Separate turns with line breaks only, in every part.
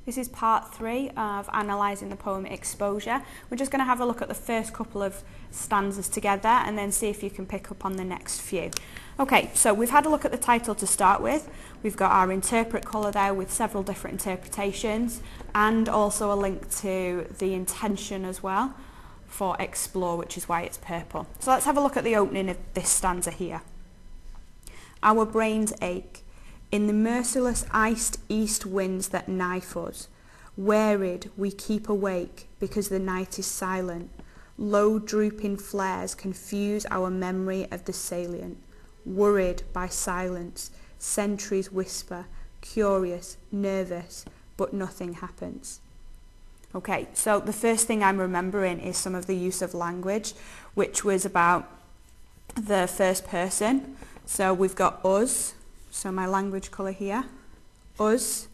This is part 3 of analysing the poem Exposure. We're just going to have a look at the first couple of stanzas together and then see if you can pick up on the next few. Okay, so we've had a look at the title to start with. We've got our interpret colour there with several different interpretations and also a link to the intention as well for explore, which is why it's purple. So let's have a look at the opening of this stanza here. Our brains ache in the merciless iced east winds that knife us. Wearied, we keep awake because the night is silent. Low drooping flares confuse our memory of the salient. Worried by silence, sentries whisper, curious, nervous, but nothing happens. Okay, so the first thing I'm remembering is some of the use of language, which was about the first person. So we've got us. So my language colour here, us,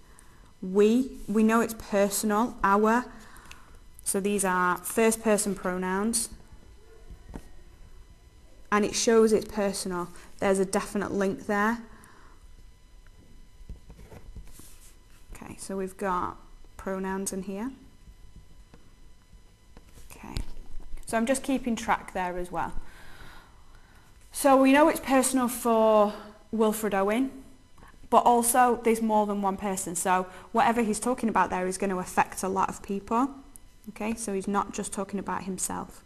we know it's personal, our, so these are first person pronouns, and it shows it's personal. There's a definite link there. Okay, so we've got pronouns in here. Okay, so I'm just keeping track there as well. So we know it's personal for Wilfred Owen, but also there's more than one person, so whatever he's talking about there is going to affect a lot of people. Okay, so he's not just talking about himself.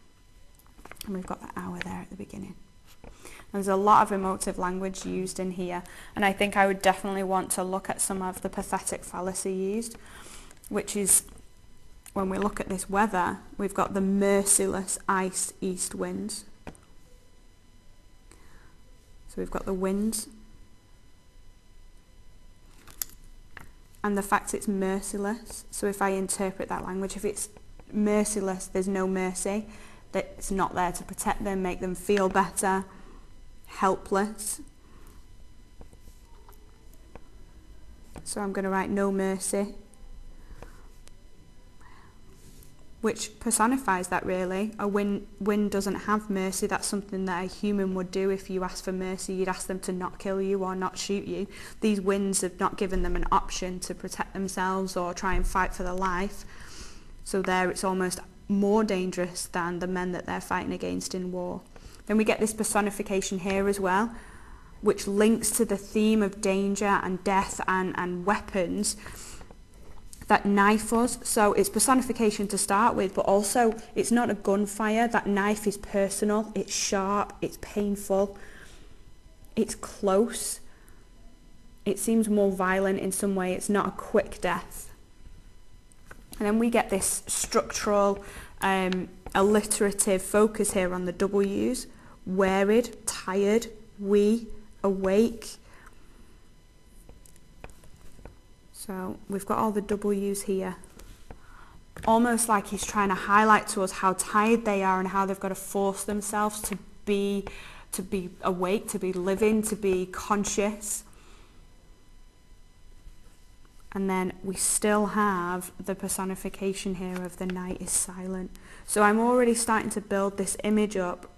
And we've got the our there at the beginning. There's a lot of emotive language used in here, and I think I would definitely want to look at some of the pathetic fallacy used, which is when we look at this weather, we've got the merciless ice east winds. So we've got the winds, and the fact it's merciless. So if I interpret that language, if it's merciless, there's no mercy, that it's not there to protect them, make them feel better, helpless. So I'm going to write no mercy, which personifies that really. A wind doesn't have mercy. That's something that a human would do. If you ask for mercy, you'd ask them to not kill you or not shoot you. These winds have not given them an option to protect themselves or try and fight for their life. So there it's almost more dangerous than the men that they're fighting against in war. Then we get this personification here as well, which links to the theme of danger and death and weapons that knife us. So it's personification to start with, but also it's not a gunfire. That knife is personal, it's sharp, it's painful, it's close. It seems more violent in some way. It's not a quick death. And then we get this structural, alliterative focus here on the W's. Wearied, tired, we, awake. So we've got all the W's here. Almost like he's trying to highlight to us how tired they are and how they've got to force themselves to be awake, to be living, to be conscious. And then we still have the personification here of the night is silent. So I'm already starting to build this image up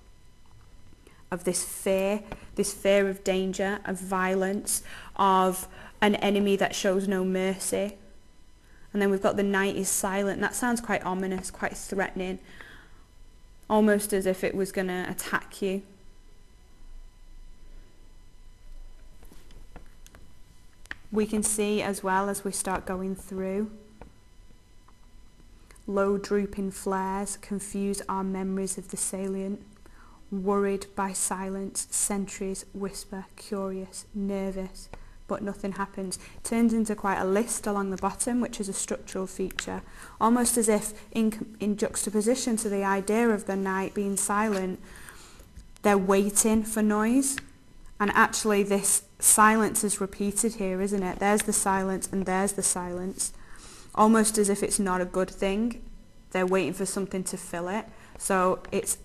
of this fear of danger, of violence, of an enemy that shows no mercy. And then we've got the night is silent. That sounds quite ominous, quite threatening, almost as if it was going to attack you. We can see as well as we start going through, low drooping flares confuse our memories of the salient. Worried by silence, sentries whisper, curious, nervous, but nothing happens. It turns into quite a list along the bottom, which is a structural feature, almost as if in juxtaposition to the idea of the night being silent, they're waiting for noise. And actually this silence is repeated here, isn't it? There's the silence and there's the silence, almost as if it's not a good thing. They're waiting for something to fill it. So it's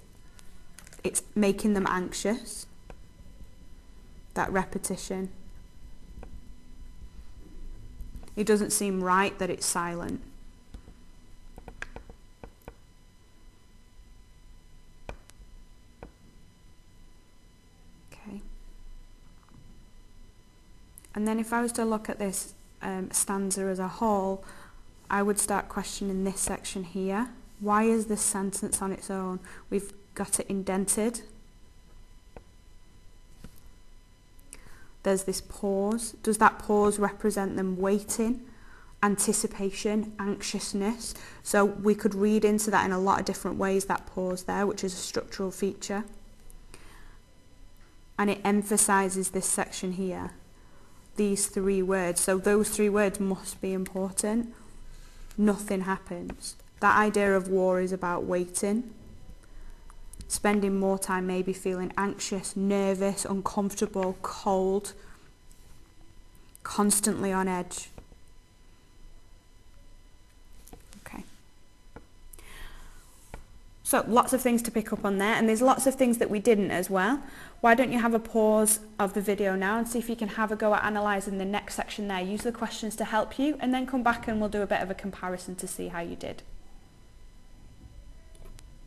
making them anxious, that repetition. It doesn't seem right that it's silent. Okay. And then if I was to look at this stanza as a whole, I would start questioning this section here. Why is this sentence on its own? We've got it indented. There's this pause. Does that pause represent them waiting, anticipation, anxiousness? So we could read into that in a lot of different ways, that pause there, which is a structural feature. And it emphasises this section here, these 3 words. So those 3 words must be important. Nothing happens. That idea of war is about waiting. Spending more time maybe feeling anxious, nervous, uncomfortable, cold, constantly on edge. Okay. So lots of things to pick up on there, and there's lots of things that we didn't as well. Why don't you have a pause of the video now and see if you can have a go at analysing the next section there. Use the questions to help you, and then come back and we'll do a bit of a comparison to see how you did.